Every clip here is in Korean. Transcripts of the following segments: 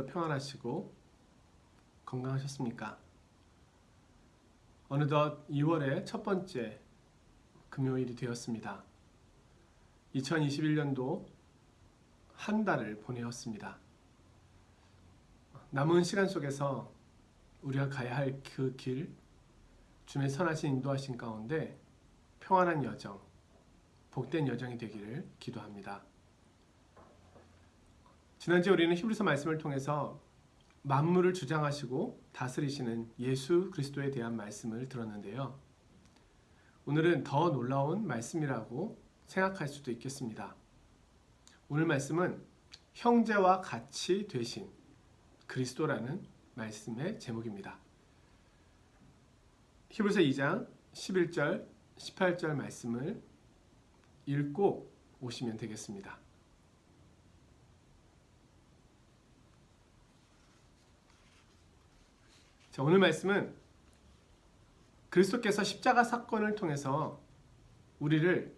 오늘도 평안하시고 건강하셨습니까? 어느덧 2월의 첫 번째 금요일이 되었습니다. 2021년도 한 달을 보내었습니다. 남은 시간 속에서 우리가 가야 할 그 길, 주님의 선하신 인도하신 가운데 평안한 여정, 복된 여정이 되기를 기도합니다. 지난주에 우리는 히브리서 말씀을 통해서 만물을 주장하시고 다스리시는 예수 그리스도에 대한 말씀을 들었는데요. 오늘은 더 놀라운 말씀이라고 생각할 수도 있겠습니다. 오늘 말씀은 형제와 같이 되신 그리스도라는 말씀의 제목입니다. 히브리서 2장 11절, 18절 말씀을 읽고 오시면 되겠습니다. 자, 오늘 말씀은 그리스도께서 십자가 사건을 통해서 우리를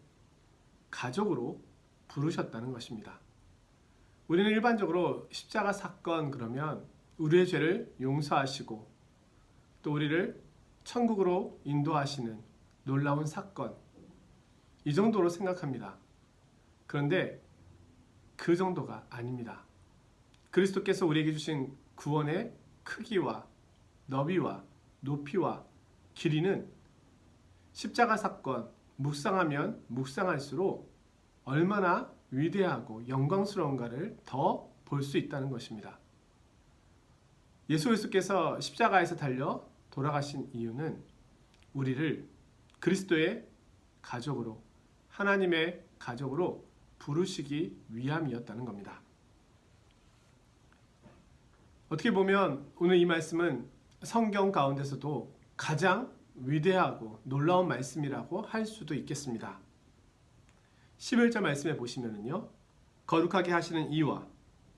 가족으로 부르셨다는 것입니다. 우리는 일반적으로 십자가 사건 그러면 우리의 죄를 용서하시고 또 우리를 천국으로 인도하시는 놀라운 사건, 이 정도로 생각합니다. 그런데 그 정도가 아닙니다. 그리스도께서 우리에게 주신 구원의 크기와 너비와 높이와 길이는 십자가 사건 묵상하면 묵상할수록 얼마나 위대하고 영광스러운가를 더 볼 수 있다는 것입니다. 예수 그리스도께서 십자가에서 달려 돌아가신 이유는 우리를 그리스도의 가족으로, 하나님의 가족으로 부르시기 위함이었다는 겁니다. 어떻게 보면 오늘 이 말씀은 성경 가운데서도 가장 위대하고 놀라운 말씀이라고 할 수도 있겠습니다. 11절 말씀에 보시면은요, 거룩하게 하시는 이와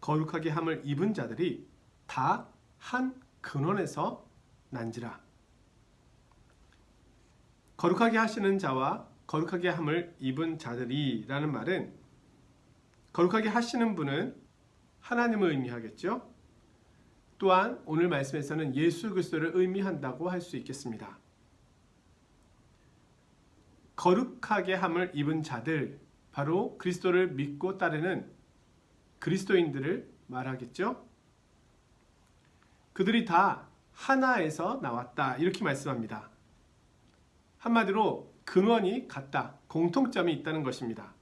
거룩하게 함을 입은 자들이 다 한 근원에서 난지라. 거룩하게 하시는 자와 거룩하게 함을 입은 자들이라는 말은 거룩하게 하시는 분은 하나님을 의미하겠죠. 또한 오늘 말씀에서는 예수 그리스도를 의미한다고 할 수 있겠습니다. 거룩하게 함을 입은 자들, 바로 그리스도를 믿고 따르는 그리스도인들을 말하겠죠. 그들이 다 하나에서 나왔다, 이렇게 말씀합니다. 한마디로 근원이 같다, 공통점이 있다는 것입니다.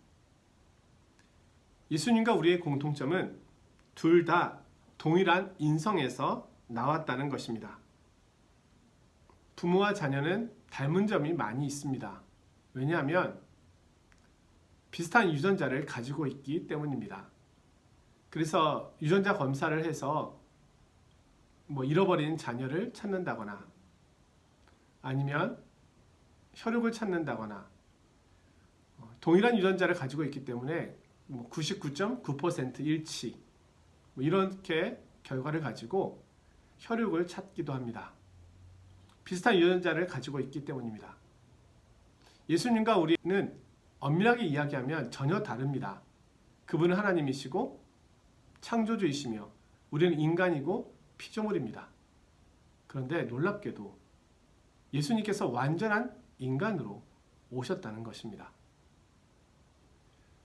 예수님과 우리의 공통점은 둘 다 동일한 인성에서 나왔다는 것입니다. 부모와 자녀는 닮은 점이 많이 있습니다. 왜냐하면 비슷한 유전자를 가지고 있기 때문입니다. 그래서 유전자 검사를 해서 잃어버린 자녀를 찾는다거나 아니면 혈육을 찾는다거나 동일한 유전자를 가지고 있기 때문에 99.9% 일치 이렇게 결과를 가지고 혈육을 찾기도 합니다. 비슷한 유전자를 가지고 있기 때문입니다. 예수님과 우리는 엄밀하게 이야기하면 전혀 다릅니다. 그분은 하나님이시고 창조주이시며 우리는 인간이고 피조물입니다. 그런데 놀랍게도 예수님께서 완전한 인간으로 오셨다는 것입니다.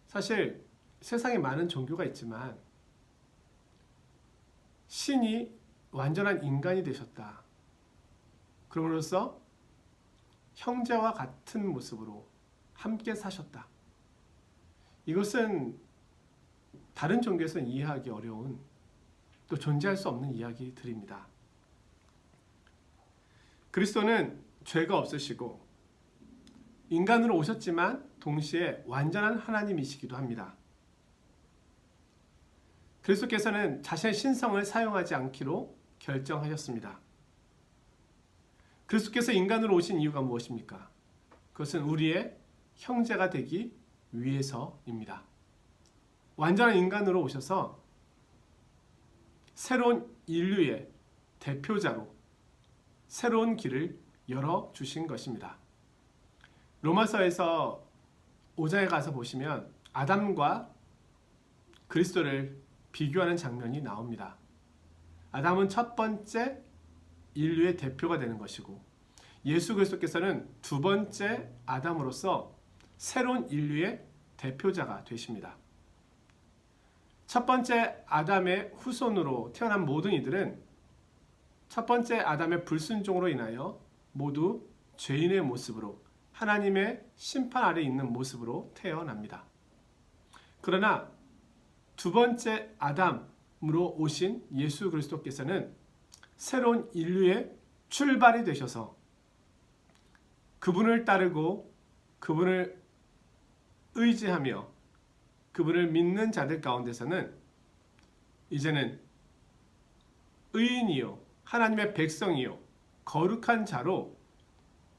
사실 세상에 많은 종교가 있지만 신이 완전한 인간이 되셨다. 그럼으로써 형제와 같은 모습으로 함께 사셨다. 이것은 다른 종교에서는 이해하기 어려운, 또 존재할 수 없는 이야기들입니다. 그리스도는 죄가 없으시고 인간으로 오셨지만 동시에 완전한 하나님이시기도 합니다. 그리스도께서는 자신의 신성을 사용하지 않기로 결정하셨습니다. 그리스도께서 인간으로 오신 이유가 무엇입니까? 그것은 우리의 형제가 되기 위해서입니다. 완전한 인간으로 오셔서 새로운 인류의 대표자로 새로운 길을 열어주신 것입니다. 로마서에서 5장에 가서 보시면 아담과 그리스도를 비교하는 장면이 나옵니다. 아담은 첫 번째 인류의 대표가 되는 것이고 예수 그리스도께서는 두 번째 아담으로서 새로운 인류의 대표자가 되십니다. 첫 번째 아담의 후손으로 태어난 모든 이들은 첫 번째 아담의 불순종으로 인하여 모두 죄인의 모습으로 하나님의 심판 아래 있는 모습으로 태어납니다. 그러나 두 번째 아담으로 오신 예수 그리스도께서는 새로운 인류의 출발이 되셔서 그분을 따르고 그분을 의지하며 그분을 믿는 자들 가운데서는 이제는 의인이요 하나님의 백성이요 거룩한 자로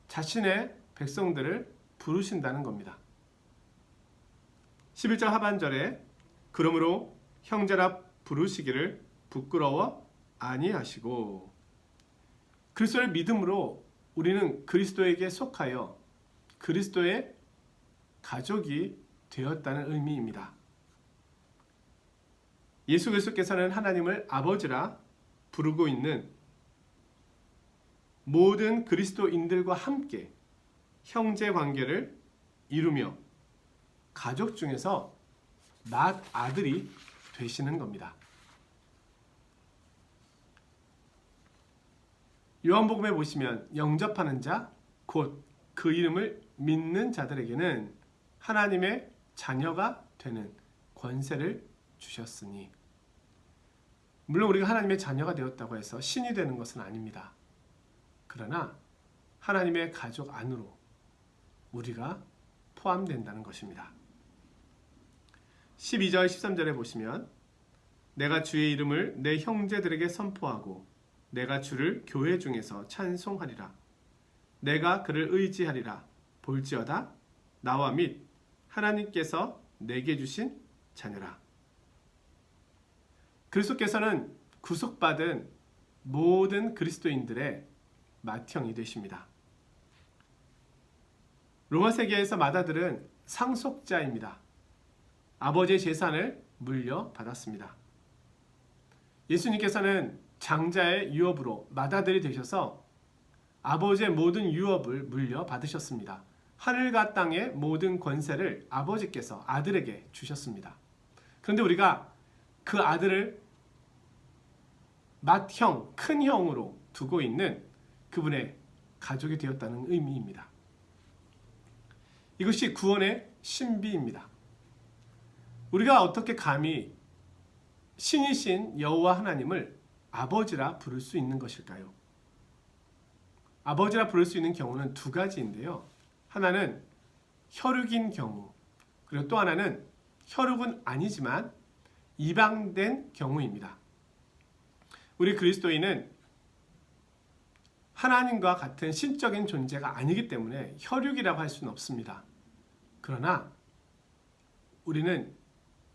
자신의 백성들을 부르신다는 겁니다. 11절 하반절에 그러므로 형제라 부르시기를 부끄러워 아니하시고 그리스도를 믿음으로 우리는 그리스도에게 속하여 그리스도의 가족이 되었다는 의미입니다. 예수 그리스도께서는 하나님을 아버지라 부르고 있는 모든 그리스도인들과 함께 형제 관계를 이루며 가족 중에서 맏아들이 되시는 겁니다. 요한복음에 보시면 영접하는 자, 곧 그 이름을 믿는 자들에게는 하나님의 자녀가 되는 권세를 주셨으니, 물론 우리가 하나님의 자녀가 되었다고 해서 신이 되는 것은 아닙니다. 그러나 하나님의 가족 안으로 우리가 포함된다는 것입니다. 12절 13절에 보시면 내가 주의 이름을 내 형제들에게 선포하고 내가 주를 교회 중에서 찬송하리라. 내가 그를 의지하리라. 볼지어다 나와 및 하나님께서 내게 주신 자녀라. 그리스도께서는 구속받은 모든 그리스도인들의 맏형이 되십니다. 로마 세계에서 맏아들은 상속자입니다. 아버지의 재산을 물려받았습니다. 예수님께서는 장자의 유업으로 맏아들이 되셔서 아버지의 모든 유업을 물려받으셨습니다. 하늘과 땅의 모든 권세를 아버지께서 아들에게 주셨습니다. 그런데 우리가 그 아들을 맏형, 큰 형으로 두고 있는 그분의 가족이 되었다는 의미입니다. 이것이 구원의 신비입니다. 우리가 어떻게 감히 신이신 여호와 하나님을 아버지라 부를 수 있는 것일까요? 아버지라 부를 수 있는 경우는 두 가지인데요. 하나는 혈육인 경우, 그리고 또 하나는 혈육은 아니지만 입양된 경우입니다. 우리 그리스도인은 하나님과 같은 신적인 존재가 아니기 때문에 혈육이라고 할 수는 없습니다. 그러나 우리는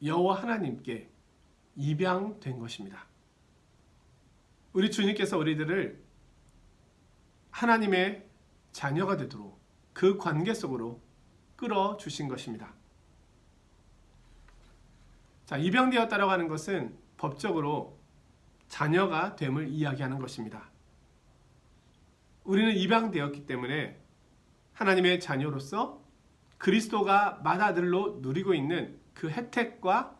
여호와 하나님께 입양된 것입니다. 우리 주님께서 우리들을 하나님의 자녀가 되도록 그 관계 속으로 끌어주신 것입니다. 자, 입양되었다라고 하는 것은 법적으로 자녀가 됨을 이야기하는 것입니다. 우리는 입양되었기 때문에 하나님의 자녀로서 그리스도가 맏아들로 누리고 있는 그 혜택과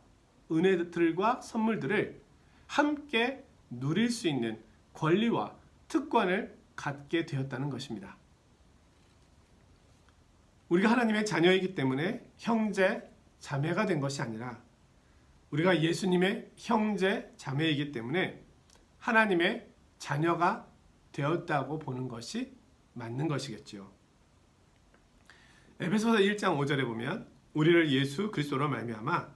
은혜들과 선물들을 함께 누릴 수 있는 권리와 특권을 갖게 되었다는 것입니다. 우리가 하나님의 자녀이기 때문에 형제, 자매가 된 것이 아니라 우리가 예수님의 형제, 자매이기 때문에 하나님의 자녀가 되었다고 보는 것이 맞는 것이겠죠. 에베소서 1장 5절에 보면 우리를 예수 그리스도로 말미암아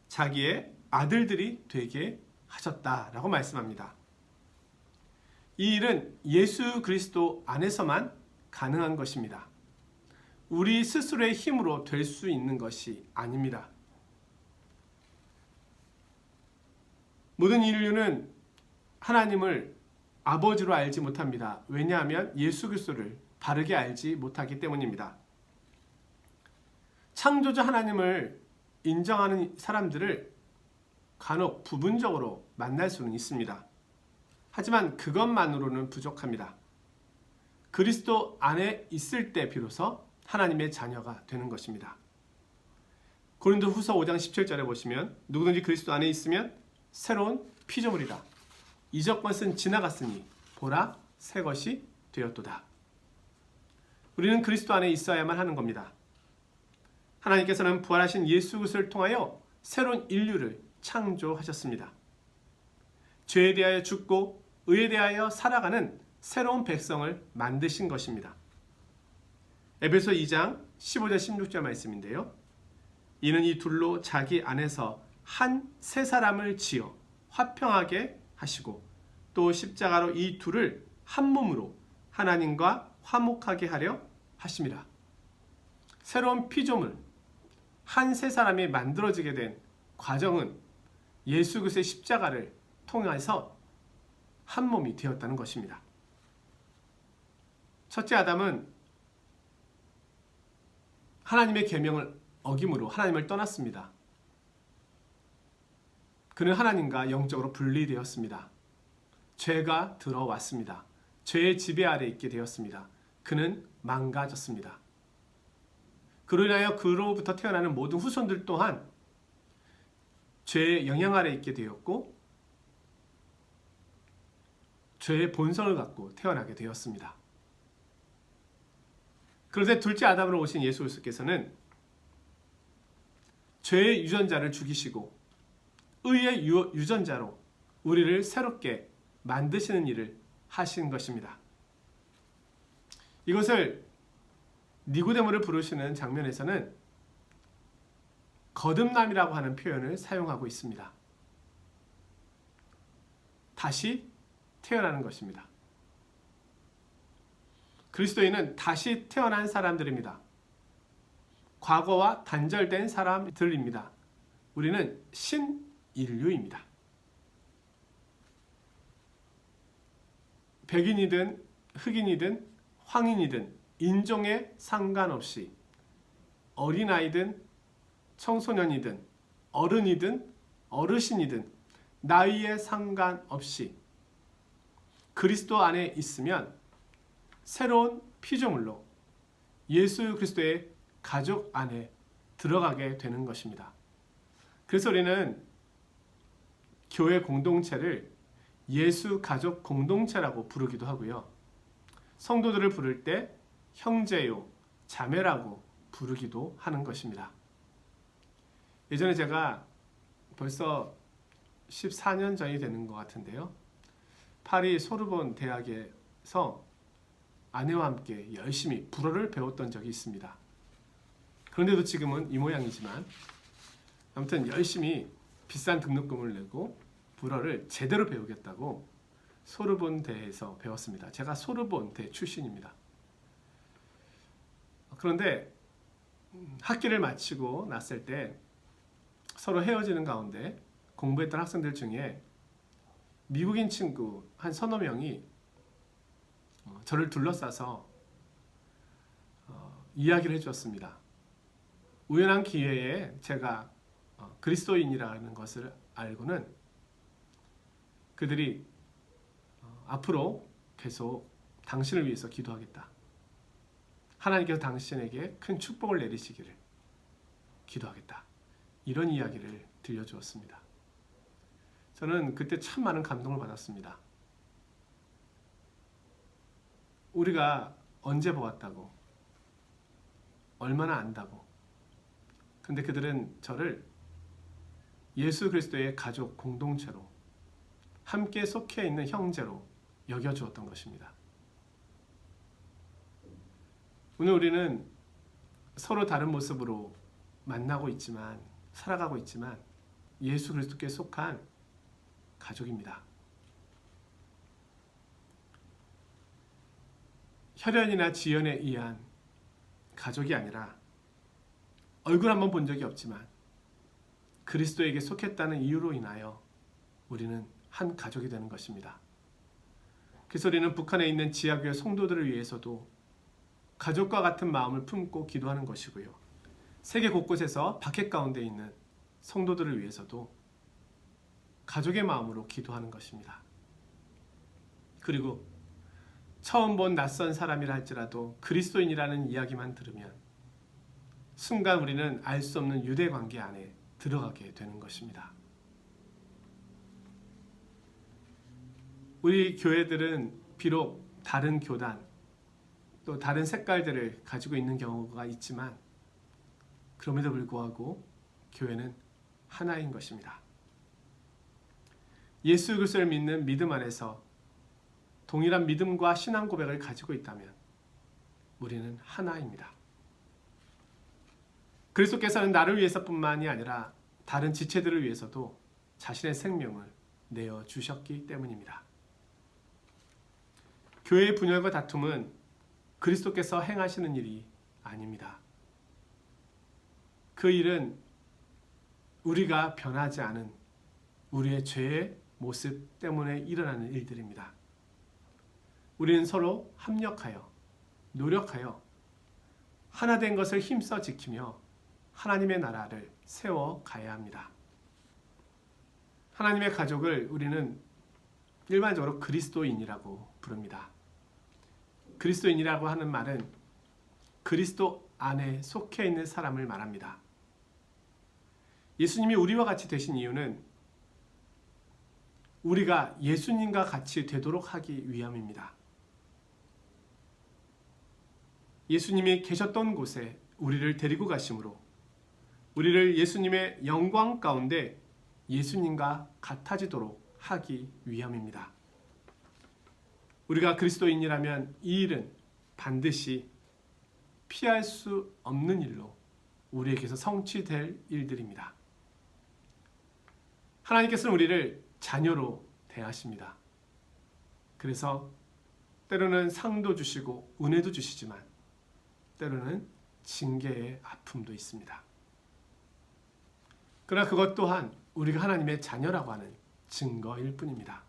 자기의 아들들이 되게 하셨다라고 말씀합니다. 이 일은 예수 그리스도 안에서만 가능한 것입니다. 우리 스스로의 힘으로 될 수 있는 것이 아닙니다. 모든 인류는 하나님을 아버지로 알지 못합니다. 왜냐하면 예수 그리스도를 바르게 알지 못하기 때문입니다. 창조주 하나님을 인정하는 사람들을 간혹 부분적으로 만날 수는 있습니다. 하지만 그것만으로는 부족합니다. 그리스도 안에 있을 때 비로소 하나님의 자녀가 되는 것입니다. 고린도후서 5장 17절에 보시면 누구든지 그리스도 안에 있으면 새로운 피조물이다. 이전 것은 지나갔으니 보라 새 것이 되었도다. 우리는 그리스도 안에 있어야만 하는 겁니다. 하나님께서는 부활하신 예수 그리스도를 통하여 새로운 인류를 창조하셨습니다. 죄에 대하여 죽고 의에 대하여 살아가는 새로운 백성을 만드신 것입니다. 에베소 2장 15절 16절 말씀인데요. 이는 이 둘로 자기 안에서 한 새 사람을 지어 화평하게 하시고 또 십자가로 이 둘을 한 몸으로 하나님과 화목하게 하려 하심이라. 새로운 피조물, 한 새 사람이 만들어지게 된 과정은 예수 그리스도의 십자가를 통해서 한 몸이 되었다는 것입니다. 첫째 아담은 하나님의 계명을 어김으로 하나님을 떠났습니다. 그는 하나님과 영적으로 분리되었습니다. 죄가 들어왔습니다. 죄의 지배 아래 있게 되었습니다. 그는 망가졌습니다. 그로 인하여 그로부터 태어나는 모든 후손들 또한 죄의 영향 아래 있게 되었고 죄의 본성을 갖고 태어나게 되었습니다. 그런데 둘째 아담으로 오신 예수 그리스도께서는 죄의 유전자를 죽이시고 의의 유전자로 우리를 새롭게 만드시는 일을 하신 것입니다. 이것을 니고데모를 부르시는 장면에서는 거듭남이라고 하는 표현을 사용하고 있습니다. 다시 태어나는 것입니다. 그리스도인은 다시 태어난 사람들입니다. 과거와 단절된 사람들입니다. 우리는 신인류입니다. 백인이든 흑인이든 황인이든 인종에 상관없이 어린아이든 청소년이든 어른이든 어르신이든 나이에 상관없이 그리스도 안에 있으면 새로운 피조물로 예수 그리스도의 가족 안에 들어가게 되는 것입니다. 그래서 우리는 교회 공동체를 예수 가족 공동체라고 부르기도 하고요. 성도들을 부를 때 형제요, 자매라고 부르기도 하는 것입니다. 예전에 제가 벌써 14년 전이 되는 것 같은데요. 파리 소르본 대학에서 아내와 함께 열심히 불어를 배웠던 적이 있습니다. 그런데도 지금은 이 모양이지만 아무튼 열심히 비싼 등록금을 내고 불어를 제대로 배우겠다고 소르본대에서 배웠습니다. 제가 소르본대 출신입니다. 그런데 학기를 마치고 났을 때 서로 헤어지는 가운데 공부했던 학생들 중에 미국인 친구 한 서너 명이 저를 둘러싸서 이야기를 해주었습니다. 우연한 기회에 제가 그리스도인이라는 것을 알고는 그들이 앞으로 계속 당신을 위해서 기도하겠다. 하나님께서 당신에게 큰 축복을 내리시기를 기도하겠다. 이런 이야기를 들려주었습니다. 저는 그때 참 많은 감동을 받았습니다. 우리가 언제 보았다고, 얼마나 안다고. 근데 그들은 저를 예수 그리스도의 가족 공동체로 함께 속해 있는 형제로 여겨주었던 것입니다. 오늘 우리는 서로 다른 모습으로 만나고 있지만, 살아가고 있지만 예수 그리스도께 속한 가족입니다. 혈연이나 지연에 의한 가족이 아니라 얼굴 한번 본 적이 없지만 그리스도에게 속했다는 이유로 인하여 우리는 한 가족이 되는 것입니다. 그래서 우리는 북한에 있는 지하교회 성도들을 위해서도 가족과 같은 마음을 품고 기도하는 것이고요. 세계 곳곳에서 박해 가운데 있는 성도들을 위해서도 가족의 마음으로 기도하는 것입니다. 그리고 처음 본 낯선 사람이라 할지라도 그리스도인이라는 이야기만 들으면 순간 우리는 알 수 없는 유대 관계 안에 들어가게 되는 것입니다. 우리 교회들은 비록 다른 교단 또 다른 색깔들을 가지고 있는 경우가 있지만 그럼에도 불구하고 교회는 하나인 것입니다. 예수 그리스도를 믿는 믿음 안에서 동일한 믿음과 신앙 고백을 가지고 있다면 우리는 하나입니다. 그리스도께서는 나를 위해서뿐만이 아니라 다른 지체들을 위해서도 자신의 생명을 내어주셨기 때문입니다. 교회의 분열과 다툼은 그리스도께서 행하시는 일이 아닙니다. 그 일은 우리가 변하지 않은 우리의 죄의 모습 때문에 일어나는 일들입니다. 우리는 서로 합력하여 노력하여 하나 된 것을 힘써 지키며 하나님의 나라를 세워가야 합니다. 하나님의 가족을 우리는 일반적으로 그리스도인이라고 부릅니다. 그리스도인이라고 하는 말은 그리스도 안에 속해 있는 사람을 말합니다. 예수님이 우리와 같이 되신 이유는 우리가 예수님과 같이 되도록 하기 위함입니다. 예수님이 계셨던 곳에 우리를 데리고 가심으로 우리를 예수님의 영광 가운데 예수님과 같아지도록 하기 위함입니다. 우리가 그리스도인이라면 이 일은 반드시 피할 수 없는 일로 우리에게서 성취될 일들입니다. 하나님께서는 우리를 자녀로 대하십니다. 그래서 때로는 상도 주시고 은혜도 주시지만 때로는 징계의 아픔도 있습니다. 그러나 그것 또한 우리가 하나님의 자녀라고 하는 증거일 뿐입니다.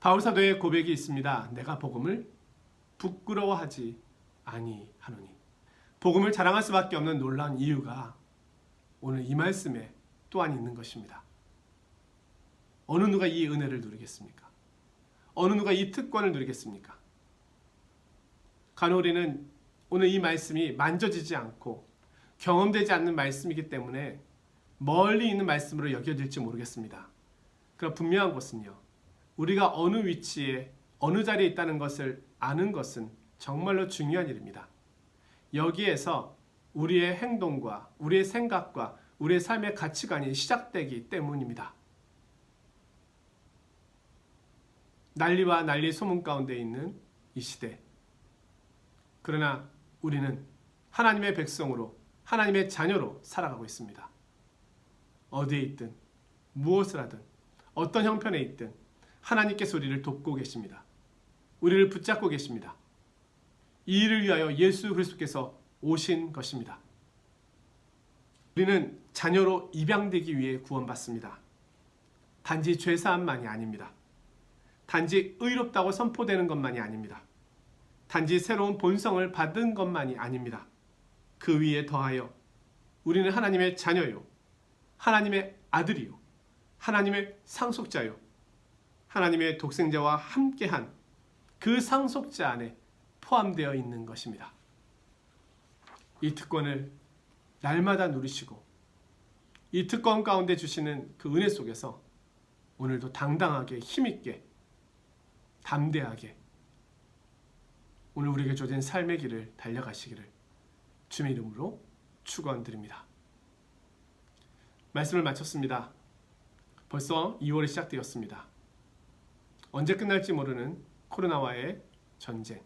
바울 사도의 고백이 있습니다. 내가 복음을 부끄러워하지 아니하노니. 복음을 자랑할 수밖에 없는 놀라운 이유가 오늘 이 말씀에 또한 있는 것입니다. 어느 누가 이 은혜를 누리겠습니까? 어느 누가 이 특권을 누리겠습니까? 간혹 우리는 오늘 이 말씀이 만져지지 않고 경험되지 않는 말씀이기 때문에 멀리 있는 말씀으로 여겨질지 모르겠습니다. 그러나 분명한 것은요. 우리가 어느 위치에 어느 자리에 있다는 것을 아는 것은 정말로 중요한 일입니다. 여기에서 우리의 행동과 우리의 생각과 우리의 삶의 가치관이 시작되기 때문입니다. 난리와 난리 소문 가운데 있는 이 시대. 그러나 우리는 하나님의 백성으로 하나님의 자녀로 살아가고 있습니다. 어디에 있든 무엇을 하든 어떤 형편에 있든 하나님께서 우리를 돕고 계십니다. 우리를 붙잡고 계십니다. 이 일을 위하여 예수 그리스도께서 오신 것입니다. 우리는 자녀로 입양되기 위해 구원받습니다. 단지 죄사함만이 아닙니다. 단지 의롭다고 선포되는 것만이 아닙니다. 단지 새로운 본성을 받은 것만이 아닙니다. 그 위에 더하여 우리는 하나님의 자녀요, 하나님의 아들이요, 하나님의 상속자요, 하나님의 독생자와 함께한 그 상속자 안에 포함되어 있는 것입니다. 이 특권을 날마다 누리시고 이 특권 가운데 주시는 그 은혜 속에서 오늘도 당당하게 힘있게 담대하게 오늘 우리에게 주어진 삶의 길을 달려가시기를 주님의 이름으로 축원드립니다. 말씀을 마쳤습니다. 벌써 2월이 시작되었습니다. 언제 끝날지 모르는 코로나와의 전쟁.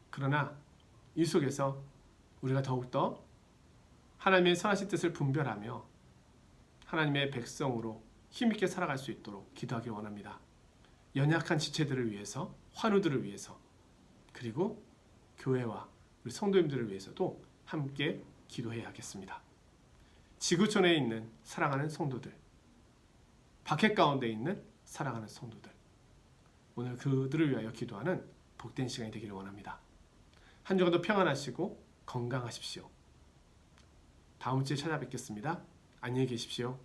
그러나 이 속에서 우리가 더욱더 하나님의 선하신 뜻을 분별하며 하나님의 백성으로 힘있게 살아갈 수 있도록 기도하기 원합니다. 연약한 지체들을 위해서, 환우들을 위해서, 그리고 교회와 우리 성도님들을 위해서도 함께 기도해야겠습니다. 지구촌에 있는 사랑하는 성도들, 박해 가운데 있는 사랑하는 성도들, 오늘 그들을 위하여 기도하는 복된 시간이 되기를 원합니다. 한 주간도 평안하시고 건강하십시오. 다음 주에 찾아뵙겠습니다. 안녕히 계십시오.